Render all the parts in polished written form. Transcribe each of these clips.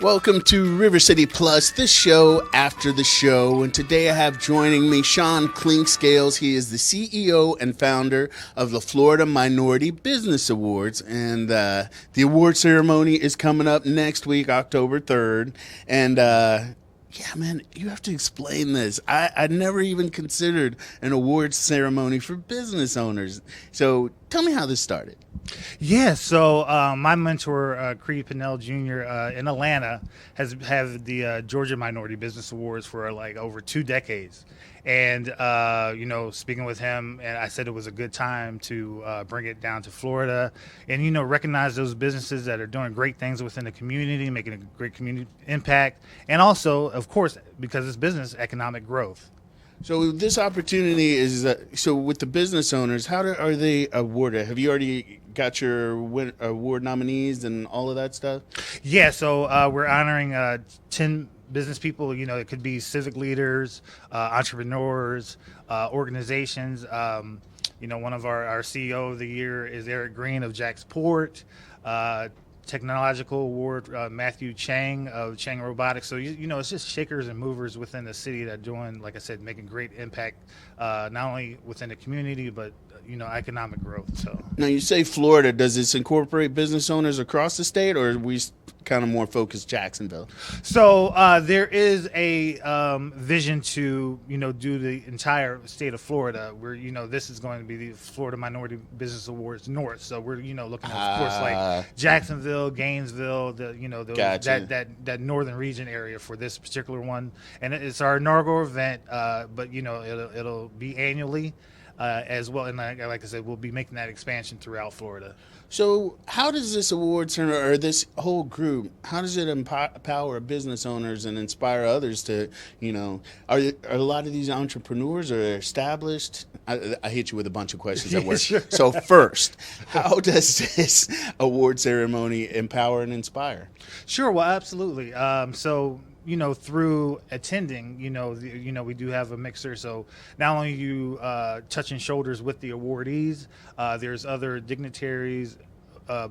Welcome to River City Plus, the show after the show. And today I have joining me Sean Clinkscales. He is the CEO and founder of the Florida Minority Business Awards. And the award ceremony is coming up next week, October 3rd. And yeah, man, you have to explain this. I never even considered an awards ceremony for business owners. So tell me how this started. Yeah, so my mentor, Creed Pinnell Jr. In Atlanta, has had the Georgia Minority Business Awards for like over 2 decades. And, speaking with him, and I said it was a good time to bring it down to Florida and, recognize those businesses that are doing great things within the community, making a great community impact. And also, of course, because it's business, economic growth. So this opportunity is so with the business owners. Are they awarded? Have you already got your award nominees and all of that stuff? Yeah, so we're honoring 10 business people. It could be civic leaders, entrepreneurs, organizations. One of our CEO of the year is Eric Green of Jacksport. Technological award, Matthew Chang of Chang Robotics. So, it's just shakers and movers within the city that are doing, like I said, making great impact, not only within the community, but, economic growth. So now you say Florida, does this incorporate business owners across the state, or are we kind of more focused Jacksonville? So there is a vision to, do the entire state of Florida where, this is going to be the Florida Minority Business Awards North. So we're, looking at, of course, like Jacksonville, Gainesville, Gotcha. that northern region area for this particular one. And it's our inaugural event, but, it'll be annually as well. And like I said, we'll be making that expansion throughout Florida. So how does this award center or this whole group, how does it empower business owners and inspire others to, are a lot of these entrepreneurs are established? I hit you with a bunch of questions at work. Sure. So first, how does this award ceremony empower and inspire? Sure. Well, absolutely. Through attending, we do have a mixer. So not only you touching shoulders with the awardees, there's other dignitaries,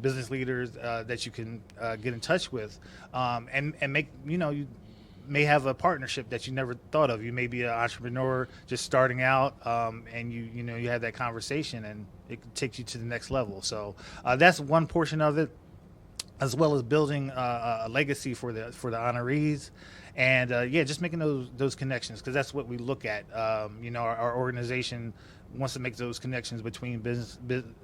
business leaders that you can get in touch with, and make, you may have a partnership that you never thought of. You may be an entrepreneur just starting out, and you have that conversation, and it can take you to the next level. So that's one portion of it, as well as building a legacy for the honorees, and just making those connections, because that's what we look at. Our organization wants to make those connections between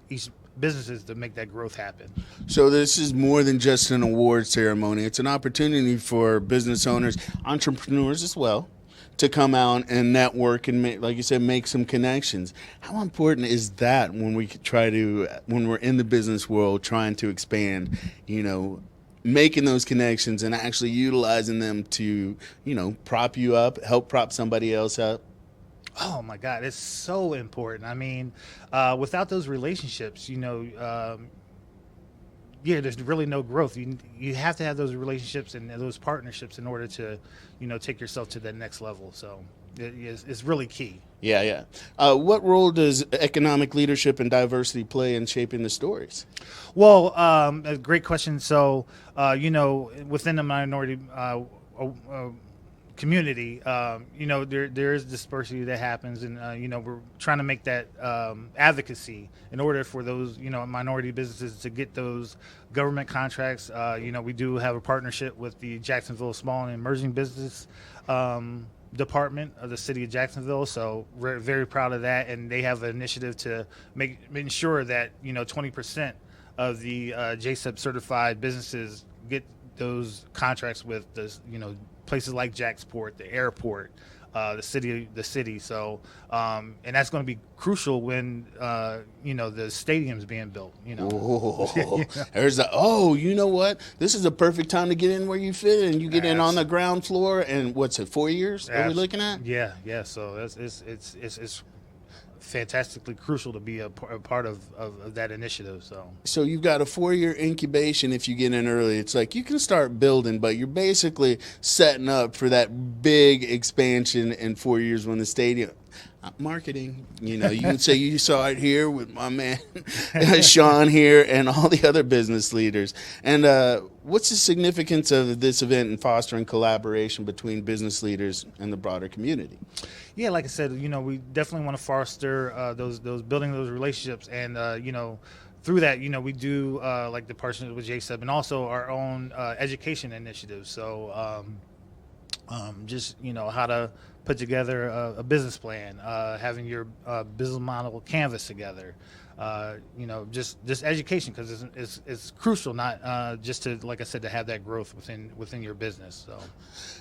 each businesses to make that growth happen. So this is more than just an award ceremony. It's an opportunity for business owners, entrepreneurs as well, to come out and network and, like you said, make some connections. How important is that when we're in the business world trying to expand, making those connections and actually utilizing them to, prop you up, help prop somebody else up? Oh my God, it's so important. I mean, without those relationships, there's really no growth. You have to have those relationships and those partnerships in order to, take yourself to that next level. So it's really key. Yeah. What role does economic leadership and diversity play in shaping the stories? Well, a great question. So, within the minority community, there is dispersity that happens, and we're trying to make that advocacy in order for those minority businesses to get those government contracts. We do have a partnership with the Jacksonville Small and Emerging Business Department of the city of Jacksonville, so we're very proud of that, and they have an initiative to make sure that 20% of the JSEP certified businesses get those contracts with the places like Jacksport, the airport, the city. So, and that's going to be crucial when the stadium's being built. There's you know what? This is a perfect time to get in where you fit, and you get in on the ground floor. And what's it? 4 years? Are we looking at? Yeah. So it's fantastically crucial to be a part of that initiative. So you've got a 4-year incubation if you get in early. It's like you can start building, but you're basically setting up for that big expansion in 4 years when the stadium. Marketing. You know, you can say you saw it here with my man Sean here and all the other business leaders. And what's the significance of this event in fostering collaboration between business leaders and the broader community? Yeah, like I said, we definitely want to foster those building those relationships, and through that, we do like the partnership with JSUB and also our own education initiatives. So just how to put together a business plan, having your business model canvas together. Just education, because it's crucial, not just to, like I said, to have that growth within your business. So,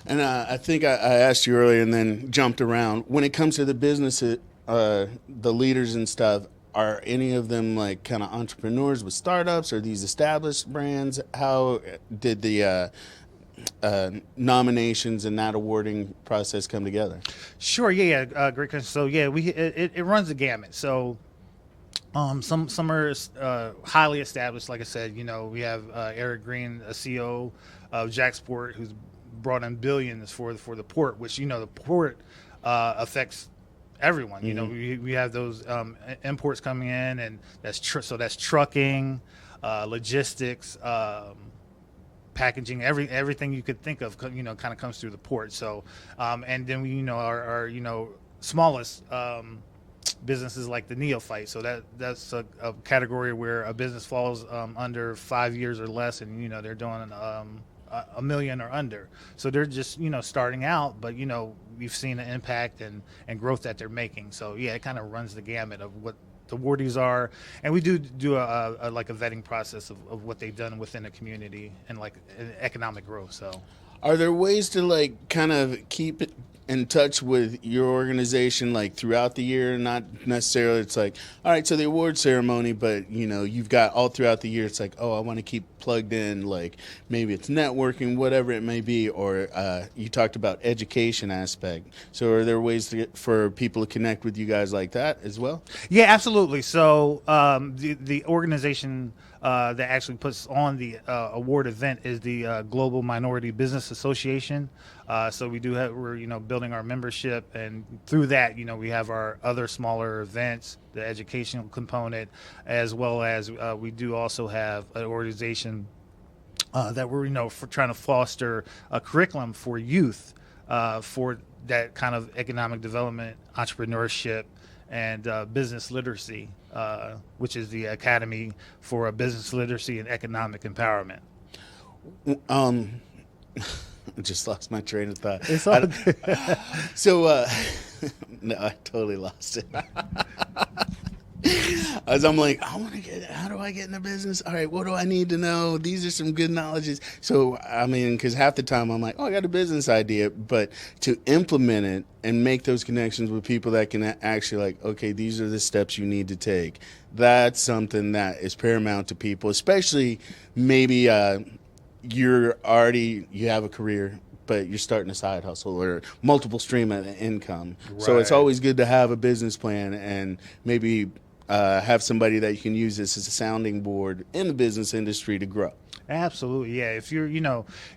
and I think I asked you earlier and then jumped around. When it comes to the business, the leaders and stuff, are any of them like kind of entrepreneurs with startups, or these established brands? How did the nominations and that awarding process come together? Sure, great question. So it runs the gamut. So some are highly established. Like I said, we have Eric Green, a CEO of Jacksport, who's brought in billions for the port, which the port affects everyone. We have those imports coming in, and that's trucking, logistics, packaging, everything you could think of, kind of comes through the port. So, and then we, our smallest businesses like the neophyte. So that's a category where a business falls under 5 years or less, and they're doing $1 million or under. So they're just starting out, but we've seen the impact and growth that they're making. So yeah, it kind of runs the gamut of what the awardees are, and we do a like a vetting process of what they've done within the community and like economic growth. So are there ways to like kind of keep in touch with your organization like throughout the year? Not necessarily it's like, all right, so the award ceremony, but you've got all throughout the year, it's like, oh, I want to keep plugged in, like maybe it's networking, whatever it may be. Or you talked about education aspect, so are there ways for people to connect with you guys like that as well? Yeah, absolutely. So the organization that actually puts on the award event is the Global Minority Business Association. So we're building our membership, and through that, we have our other smaller events, the educational component, as well as we do also have an organization that we're for trying to foster a curriculum for youth for that kind of economic development, entrepreneurship, and business literacy, which is the Academy for Business Literacy and Economic Empowerment. I just lost my train of thought. It's all good. So, no, I totally lost it. As I'm like, how do I get into business? All right, what do I need to know? These are some good knowledges. So, I mean, because half the time I'm like, oh, I got a business idea. But to implement it and make those connections with people that can actually like, okay, these are the steps you need to take. That's something that is paramount to people, especially maybe you have a career, but you're starting a side hustle or multiple stream of income. Right. So it's always good to have a business plan and maybe have somebody that you can use this as a sounding board in the business industry to grow. Absolutely, yeah. If you're,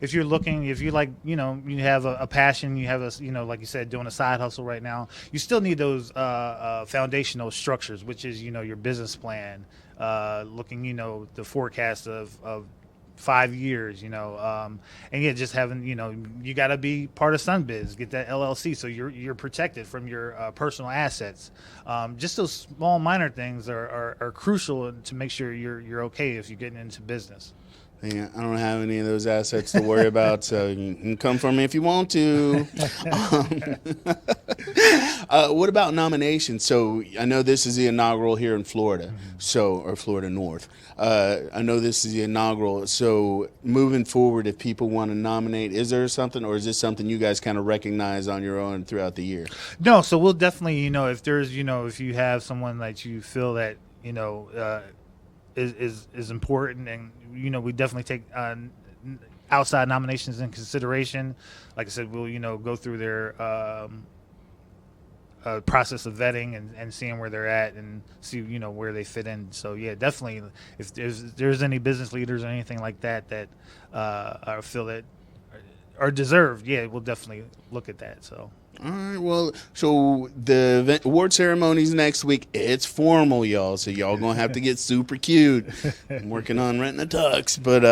if you're looking, if you like, you have a passion, you have a, like you said, doing a side hustle right now, you still need those foundational structures, which is, your business plan, looking, the forecast of 5 years, and just having, you got to be part of Sunbiz, get that LLC, so you're protected from your personal assets. Just those small minor things are crucial to make sure you're okay if you're getting into business. Yeah, I don't have any of those assets to worry about, so you can come for me if you want to. What about nominations? So I know this is the inaugural here in Florida, or Florida North. I know this is the inaugural. So moving forward, if people want to nominate, is there something, or is this something you guys kind of recognize on your own throughout the year? No, so we'll definitely, if there's, if you have someone that you feel that, is important, and we definitely take outside nominations in consideration. Like I said, we'll go through their process of vetting and seeing where they're at and see where they fit in. So yeah, definitely if there's any business leaders or anything like that I feel that are deserved, yeah, we'll definitely look at that. So All right. Well, so the award ceremony's next week. It's formal, y'all. So y'all gonna have to get super cute. I'm working on renting a tux. But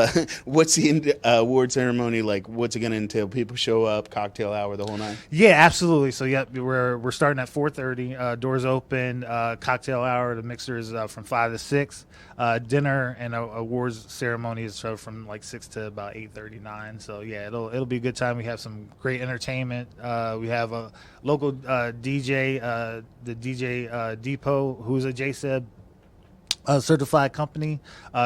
what's the award ceremony like? What's it gonna entail? People show up, cocktail hour, the whole night. Yeah, absolutely. So yeah, we're starting at 4:30. Doors open. Cocktail hour. The mixer is from 5 to 6. Dinner and awards ceremony is from like 6 to about 8:39. So yeah, it'll be a good time. We have some great entertainment. We have a local DJ, the DJ Depot, who's a JSEB certified company.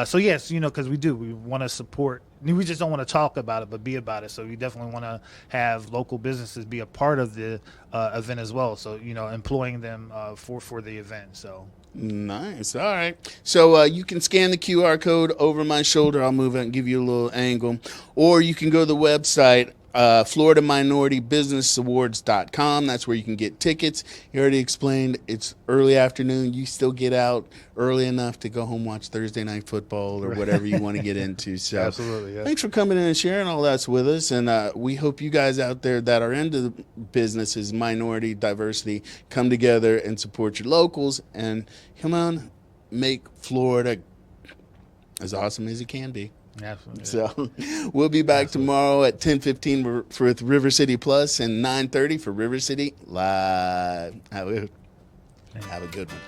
So yes, because we want to support. We just don't want to talk about it, but be about it. So we definitely want to have local businesses be a part of the event as well. So employing them for the event. So. Nice. All right. So you can scan the QR code over my shoulder. I'll move it and give you a little angle. Or you can go to the website, FloridaMinorityBusinessAwards.com. That's where you can get tickets. You already explained it's early afternoon. You still get out early enough to go home, watch Thursday Night Football or whatever you want to get into. So absolutely. Yeah. Thanks for coming in and sharing all that with us. And we hope you guys out there that are into the businesses, minority, diversity, come together and support your locals and come on, make Florida as awesome as it can be. Absolutely. So we'll be back tomorrow at 10:15 with River City Plus and 9:30 for River City Live. Have a good one.